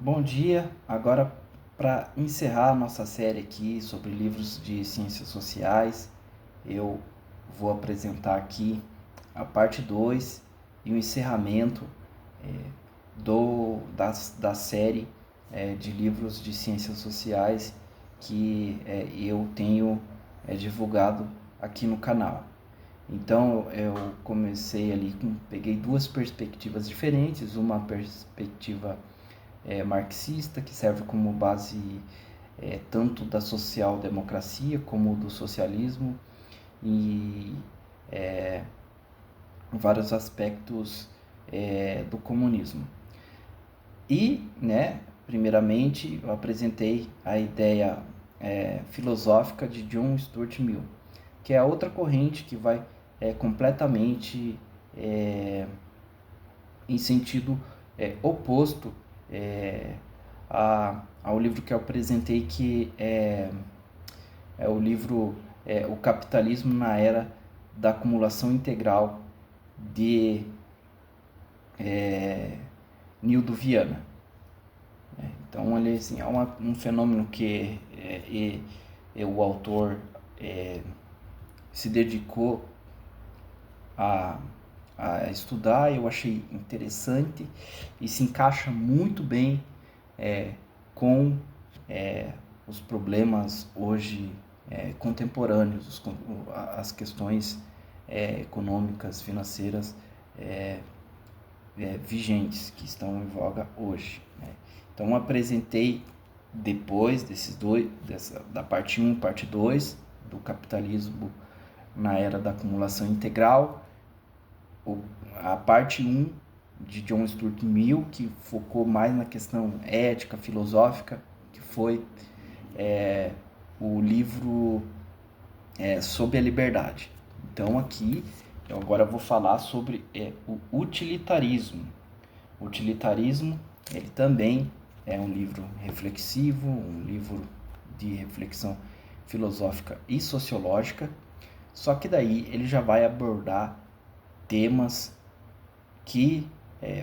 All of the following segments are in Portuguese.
Bom dia. Agora, para encerrar a nossa série aqui sobre livros de ciências sociais, eu vou apresentar aqui a parte 2 e o encerramento da série de livros de ciências sociais que eu tenho divulgado aqui no canal. Então eu comecei ali, peguei duas perspectivas diferentes, uma perspectiva marxista, que serve como base tanto da social-democracia como do socialismo e vários aspectos do comunismo. E, primeiramente, eu apresentei a ideia filosófica de John Stuart Mill, que é a outra corrente que vai completamente em sentido oposto ao livro que eu apresentei, que é o livro O Capitalismo na Era da Acumulação Integral, de Nildo Viana. Então, ele assim, é um fenômeno que o autor se dedicou a estudar. Eu achei interessante e se encaixa muito bem com os problemas hoje contemporâneos, as questões econômicas, financeiras vigentes, que estão em voga hoje. Então, apresentei depois da parte 1 e parte 2 do capitalismo na era da acumulação integral, a parte 1 de John Stuart Mill, que focou mais na questão ética, filosófica, que foi o livro Sobre a Liberdade. Então aqui, eu agora vou falar sobre o utilitarismo. O utilitarismo, ele também é um livro reflexivo, um livro de reflexão filosófica e sociológica, só que daí ele já vai abordar temas que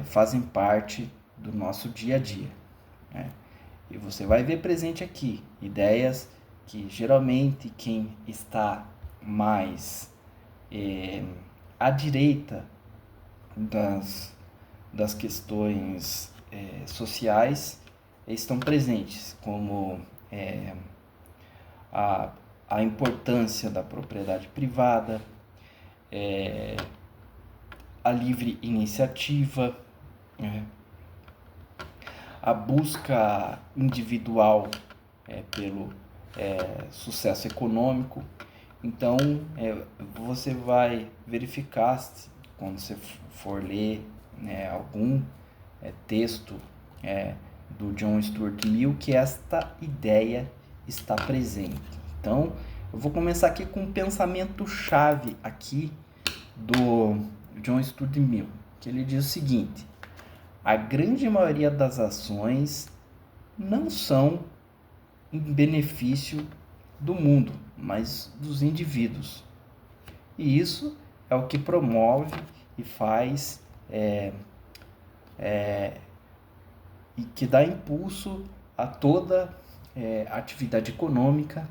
fazem parte do nosso dia a dia. E você vai ver presente aqui ideias que geralmente quem está mais à direita das questões sociais estão presentes, como a importância da propriedade privada, a livre iniciativa, a busca individual pelo sucesso econômico. Então, você vai verificar, quando você for ler algum texto do John Stuart Mill, que esta ideia está presente. Então, eu vou começar aqui com um pensamento-chave aqui do John Stuart Mill, que ele diz o seguinte: a grande maioria das ações não são em benefício do mundo, mas dos indivíduos. E isso é o que promove e faz e que dá impulso a toda atividade econômica,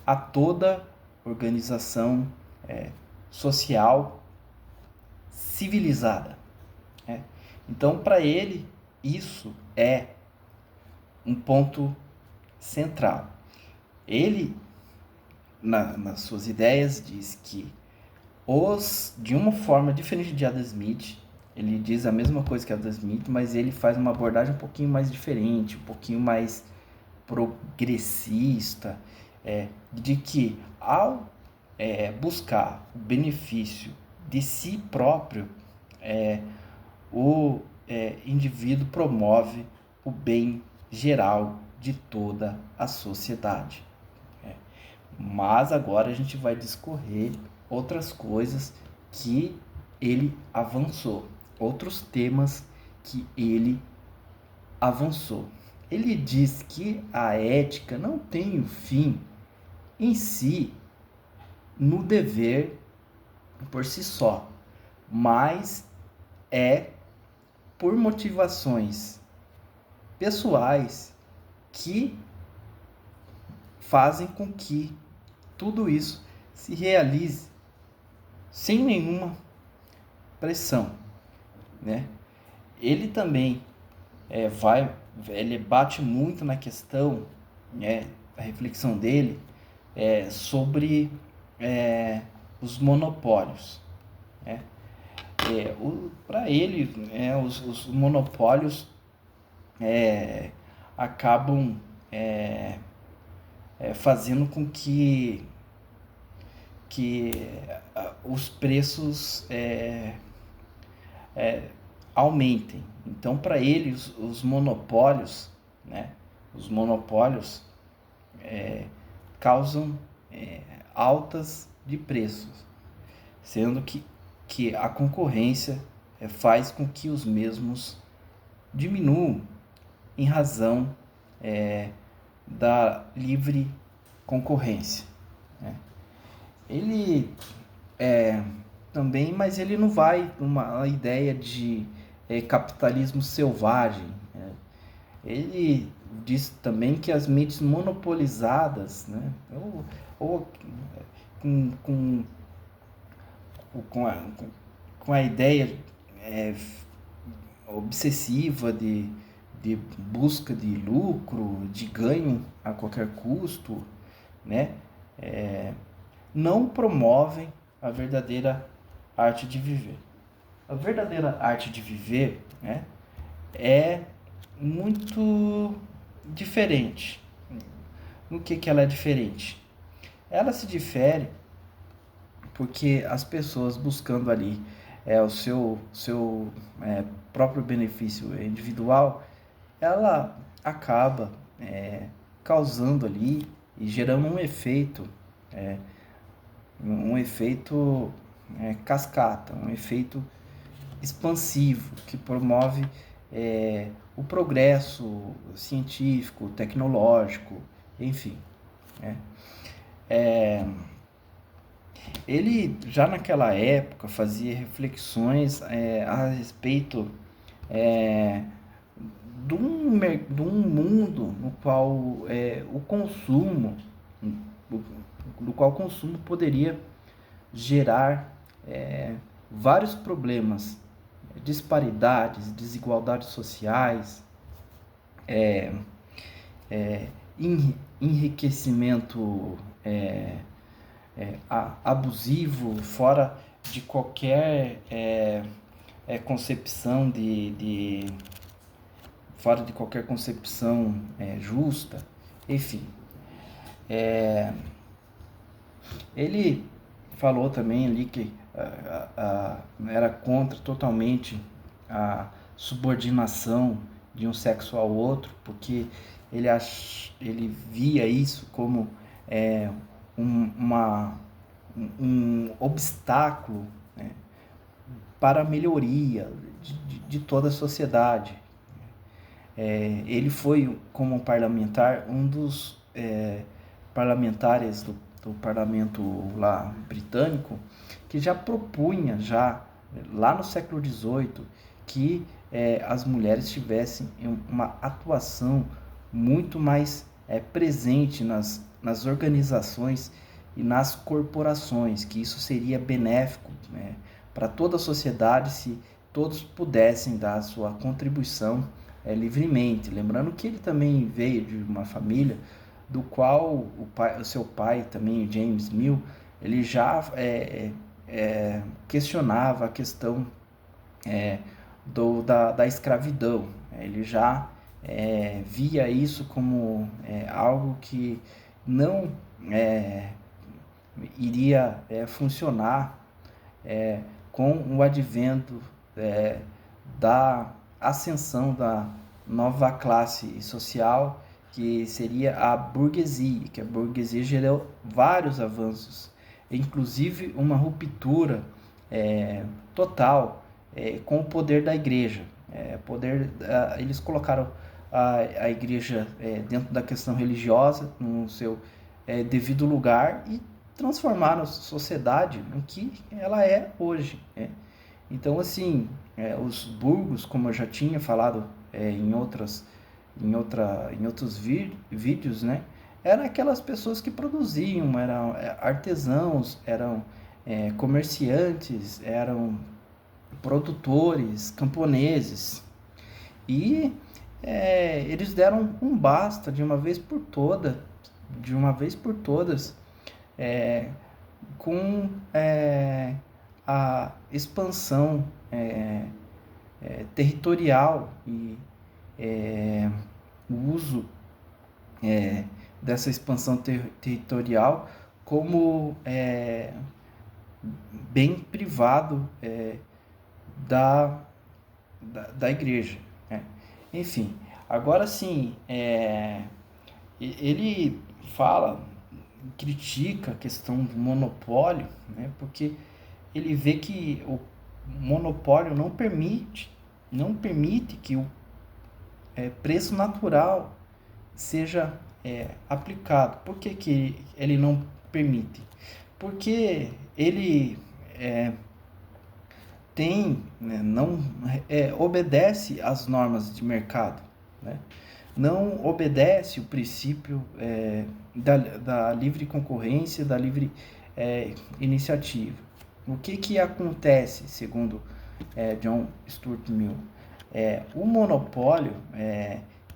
a toda organização social civilizada. Então, para ele, isso é um ponto central. Ele, nas suas ideias, diz que de uma forma diferente de Adam Smith, ele diz a mesma coisa que Adam Smith, mas ele faz uma abordagem um pouquinho mais diferente, um pouquinho mais progressista, de que ao buscar o benefício de si próprio, o indivíduo promove o bem geral de toda a sociedade. Mas agora a gente vai discorrer outras coisas que ele avançou, outros temas que ele avançou. Ele diz que a ética não tem o fim em si no dever por si só, mas é por motivações pessoais que fazem com que tudo isso se realize sem nenhuma pressão, né? Ele também ele bate muito na questão, né, a reflexão dele sobre os monopólios, né? Para ele, os monopólios acabam fazendo com que os preços aumentem. Então, para ele, os monopólios, né, os monopólios causam altas de preços, sendo que a concorrência faz com que os mesmos diminuam em razão da livre concorrência, né? Ele também, mas ele não vai uma ideia de capitalismo selvagem, né? Ele diz também que as mentes monopolizadas, né, ou com a ideia obsessiva de busca de lucro, de ganho a qualquer custo, né, não promovem a verdadeira arte de viver. A verdadeira arte de viver, né, é muito diferente. No que ela é diferente? Ela se difere porque as pessoas buscando ali o seu próprio benefício individual, ela acaba causando ali e gerando um efeito cascata, um efeito expansivo que promove o progresso científico, tecnológico, enfim, né? Ele já naquela época fazia reflexões a respeito de um mundo no qual o consumo poderia gerar vários problemas, disparidades, desigualdades sociais, enriquecimento abusivo, fora de qualquer concepção fora de qualquer concepção justa, enfim. Ele falou também ali que era contra totalmente a subordinação de um sexo ao outro, porque ele via isso como um obstáculo, né, para a melhoria de toda a sociedade. Ele foi, como parlamentar, um dos parlamentares do parlamento lá britânico, que já propunha, lá no século XVIII, que as mulheres tivessem uma atuação muito mais presente nas organizações e nas corporações, que isso seria benéfico, né, para toda a sociedade se todos pudessem dar a sua contribuição livremente. Lembrando que ele também veio de uma família do qual o seu pai, também James Mill, ele já questionava a questão da escravidão. Ele já via isso como algo que não iria funcionar com o advento da ascensão da nova classe social, que seria a burguesia, que a burguesia gerou vários avanços, inclusive uma ruptura total com o poder da igreja. Eles colocaram a igreja dentro da questão religiosa, no seu devido lugar, e transformaram a sociedade no que ela é hoje. Então, assim, os burgos, como eu já tinha falado em outras em outros vídeos, né? Eram aquelas pessoas que produziam, eram artesãos, eram comerciantes, eram produtores, camponeses. E eles deram um basta de uma vez por todas, é, com a expansão territorial e o uso dessa expansão territorial como bem privado da igreja. Enfim, agora sim, ele fala, critica a questão do monopólio, né, porque ele vê que o monopólio não permite que o preço natural seja aplicado. Por que ele não permite? Porque ele não obedece às normas de mercado, né? Não obedece o princípio da livre concorrência, da livre iniciativa. O que acontece, segundo John Stuart Mill? O monopólio,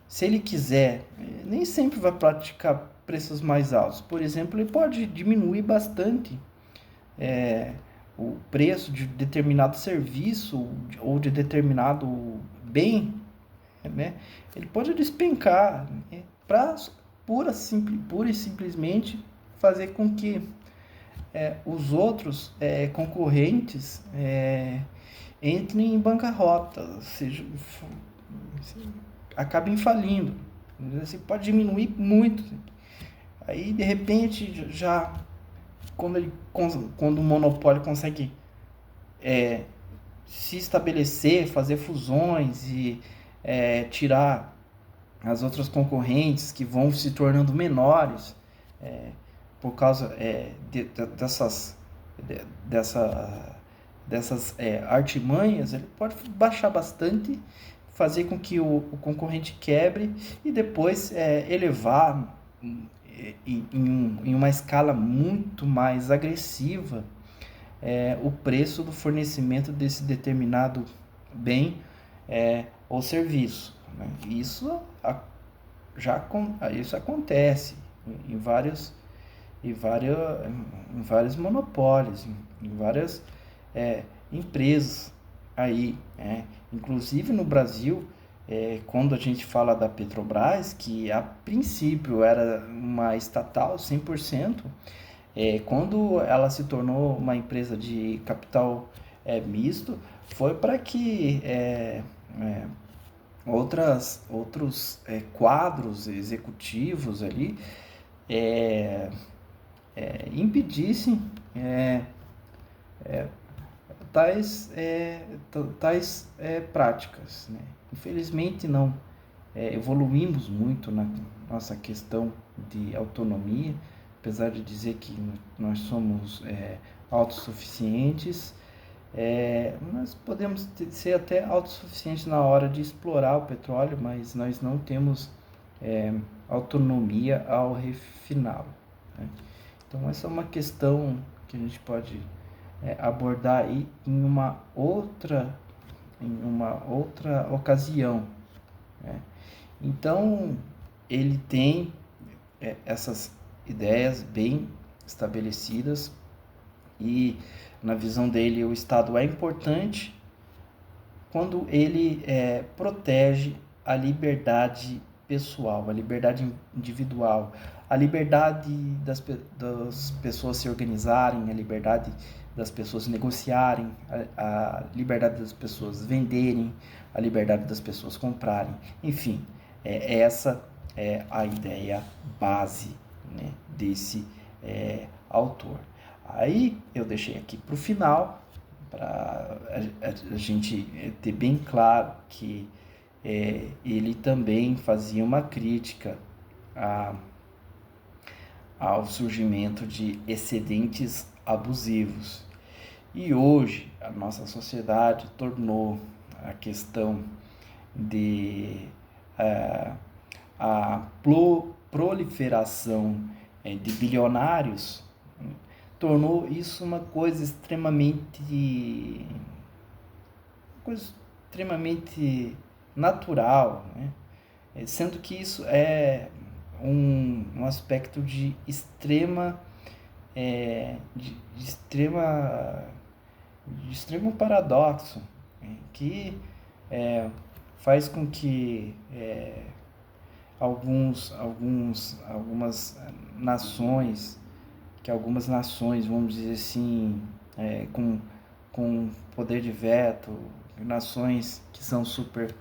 se ele quiser, nem sempre vai praticar preços mais altos. Por exemplo, ele pode diminuir bastante o preço de determinado serviço ou de determinado bem, né? Ele pode despencar, né? Para pura e simplesmente fazer com que os outros concorrentes entrem em bancarrota, ou seja, acabem falindo. Você pode diminuir muito. Aí, de repente, já quando o monopólio consegue se estabelecer, fazer fusões e tirar as outras concorrentes que vão se tornando menores por causa dessas artimanhas, ele pode baixar bastante, fazer com que o concorrente quebre e depois elevar em uma escala muito mais agressiva o preço do fornecimento desse determinado bem ou serviço, né? Isso acontece em vários monopólios, em várias empresas aí, inclusive no Brasil. Quando a gente fala da Petrobras, que a princípio era uma estatal 100%, quando ela se tornou uma empresa de capital misto, foi para que outros quadros executivos ali impedissem tais práticas, né? Infelizmente não evoluímos muito na nossa questão de autonomia, apesar de dizer que nós somos autossuficientes. Nós podemos ser até autossuficientes na hora de explorar o petróleo, mas nós não temos autonomia ao refiná-lo, né? Então essa é uma questão que a gente pode abordar aí em uma outra ocasião, né? Então ele tem essas ideias bem estabelecidas e na visão dele o Estado é importante quando ele protege a liberdade pessoal, a liberdade individual, a liberdade das pessoas se organizarem, a liberdade das pessoas negociarem, a liberdade das pessoas venderem, a liberdade das pessoas comprarem. Enfim, essa é a ideia base, né, desse autor. Aí eu deixei aqui para o final, para a gente ter bem claro que ele também fazia uma crítica ao surgimento de excedentes abusivos. E hoje a nossa sociedade tornou a questão de a proliferação de bilionários tornou isso uma coisa extremamente natural, né? Sendo que isso é um aspecto de extrema de extremo paradoxo, que faz com que algumas nações, vamos dizer assim, com poder de veto, nações que são super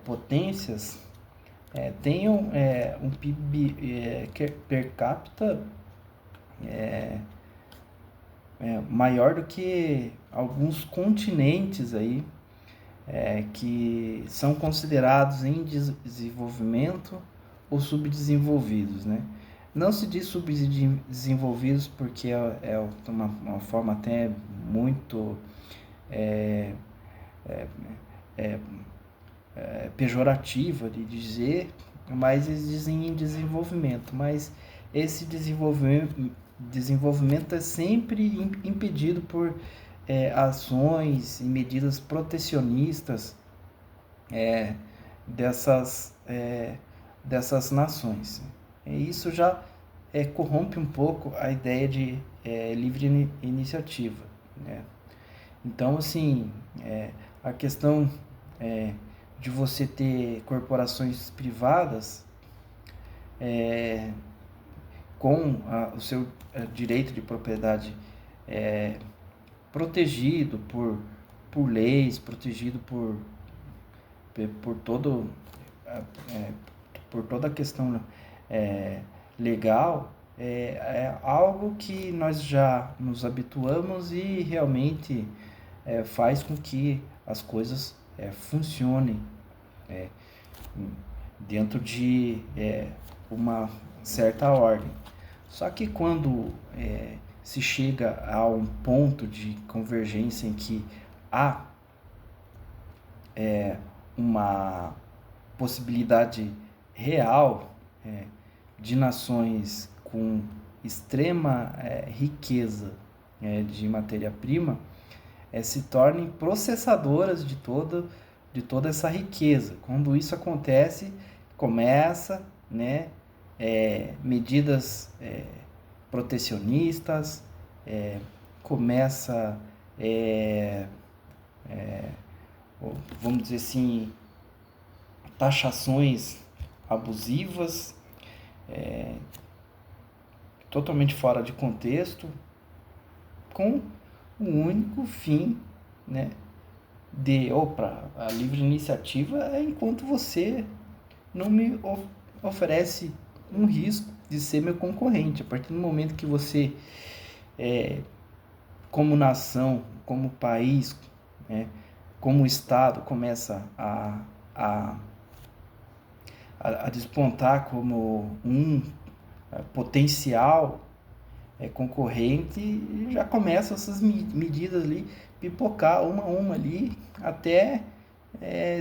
potências, tenham um PIB per capita maior do que alguns continentes aí, que são considerados em desenvolvimento ou subdesenvolvidos, né? Não se diz subdesenvolvidos porque é uma forma até muito pejorativa de dizer, mas eles dizem em desenvolvimento, mas esse desenvolvimento é sempre impedido por ações e medidas protecionistas dessas nações. E isso já corrompe um pouco a ideia de livre iniciativa, né? Então, assim, a questão de você ter corporações privadas com o seu direito de propriedade protegido por leis, protegido por toda a questão legal, é algo que nós já nos habituamos e realmente faz com que as coisas funcionem dentro de uma certa ordem. Só que quando se chega a um ponto de convergência em que há uma possibilidade real de nações com extrema riqueza de matéria-prima se tornem processadoras de toda essa riqueza. Quando isso acontece, começa, né, medidas protecionistas, começa, vamos dizer assim, taxações abusivas, totalmente fora de contexto, com o único fim, né, a livre iniciativa é enquanto você não me oferece um risco de ser meu concorrente. A partir do momento que você, como nação, como país, como Estado, começa a despontar como um potencial concorrente, já começam essas medidas ali, pipocar uma a uma ali, até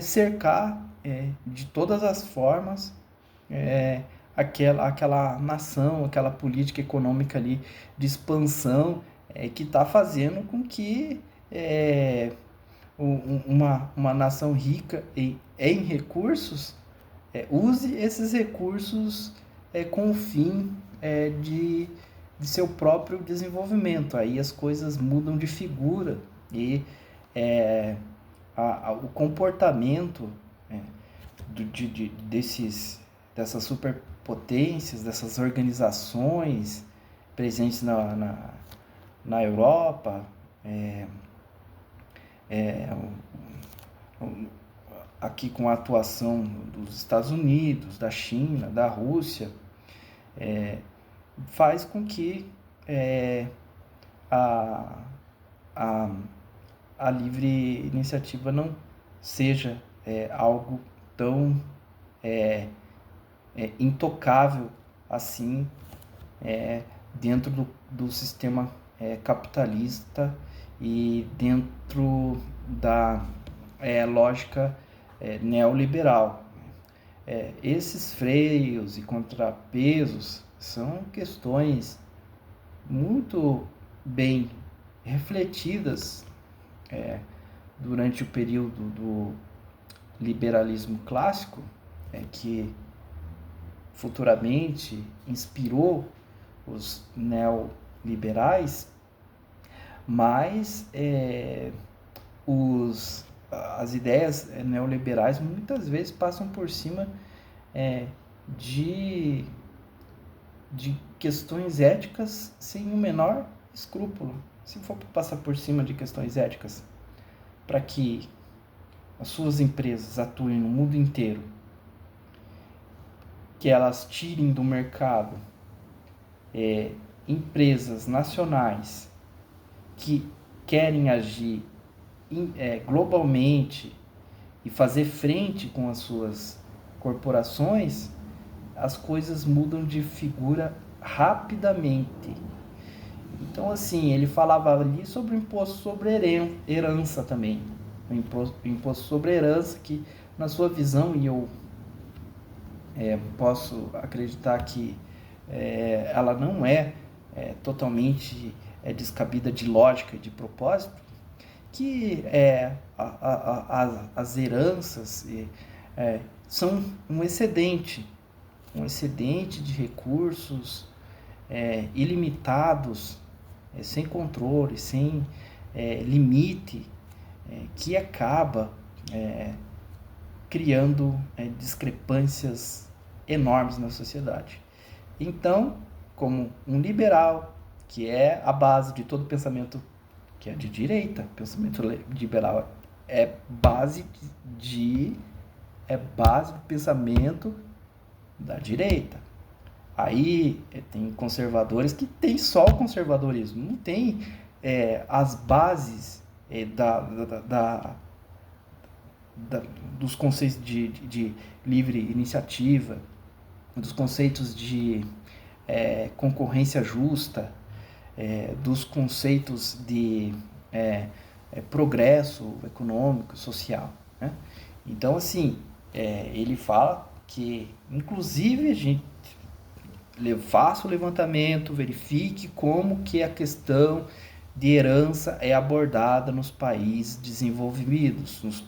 cercar de todas as formas aquela nação, aquela política econômica ali de expansão que está fazendo com que uma nação rica em recursos use esses recursos com o fim de seu próprio desenvolvimento. Aí as coisas mudam de figura e o comportamento dessas superpotências, dessas organizações presentes na Europa, aqui com a atuação dos Estados Unidos, da China, da Rússia, faz com que a livre iniciativa não seja algo tão intocável assim dentro do sistema capitalista e dentro da lógica neoliberal. esses freios e contrapesos são questões muito bem refletidas durante o período do liberalismo clássico, que futuramente inspirou os neoliberais, mas as ideias neoliberais muitas vezes passam por cima de questões éticas sem o menor escrúpulo. Se for passar por cima de questões éticas para que as suas empresas atuem no mundo inteiro, que elas tirem do mercado empresas nacionais que querem agir globalmente e fazer frente com as suas corporações, as coisas mudam de figura rapidamente. Então, assim, ele falava ali sobre o imposto sobre herança também. O imposto sobre herança, que na sua visão, e eu posso acreditar que ela não é totalmente descabida de lógica e de propósito, que as heranças são um excedente de recursos ilimitados, sem controle, sem limite, que acaba criando discrepâncias enormes na sociedade. Então, como um liberal, que é a base de todo pensamento que é de direita, pensamento liberal é base do pensamento da direita. Aí tem conservadores que tem só o conservadorismo, não tem as bases dos conceitos de livre iniciativa, dos conceitos de concorrência justa, dos conceitos de progresso econômico, social, né? Então, assim, ele fala que, inclusive, a gente faça o levantamento, verifique como que a questão de herança é abordada nos países desenvolvidos, nos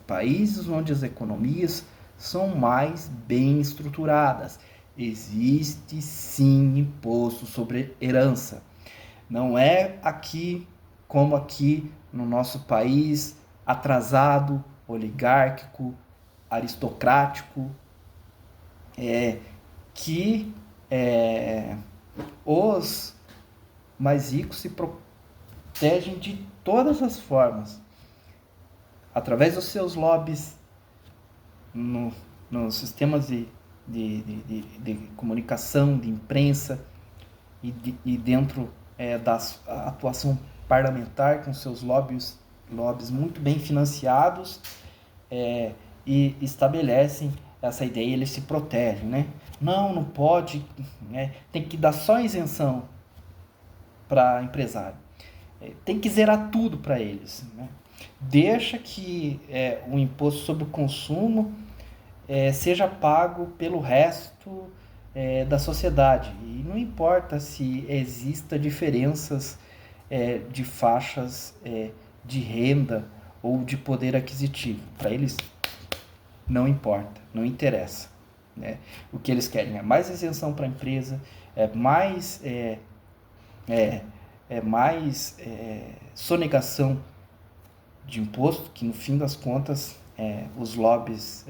países onde as economias são mais bem estruturadas. Existe sim imposto sobre herança. Não é aqui como aqui no nosso país atrasado, oligárquico, aristocrático, que os mais ricos se protegem de todas as formas, através dos seus lobbies nos sistemas de comunicação, de imprensa e dentro da atuação parlamentar, com seus lobbies muito bem financiados, e estabelecem essa ideia, eles se protegem, né? Não pode, tem que dar só isenção para empresário, tem que zerar tudo para eles, né? Deixa que o imposto sobre o consumo seja pago pelo resto da sociedade, e não importa se exista diferenças de faixas de renda ou de poder aquisitivo, para eles não importa, não interessa, né? O que eles querem é mais isenção para a empresa, mais sonegação de imposto, que no fim das contas os lobbies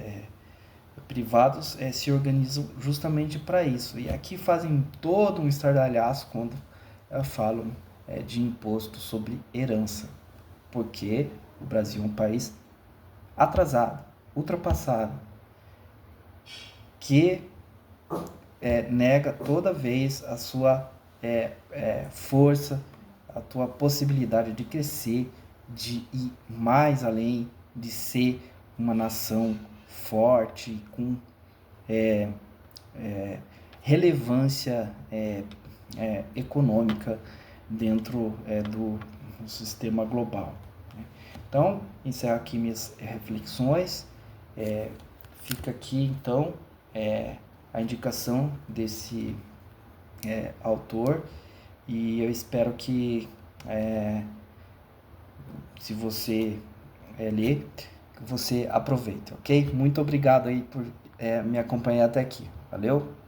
privados se organizam justamente para isso. E aqui fazem todo um estardalhaço quando falam de imposto sobre herança, porque o Brasil é um país atrasado, ultrapassado, que nega toda vez a sua força, a tua possibilidade de crescer, de ir mais além, de ser uma nação forte, com relevância econômica dentro do sistema global. Então, encerro aqui minhas reflexões. fica aqui então a indicação desse autor, e eu espero que se você ler, que você aproveite, ok? Muito obrigado aí por me acompanhar até aqui. Valeu?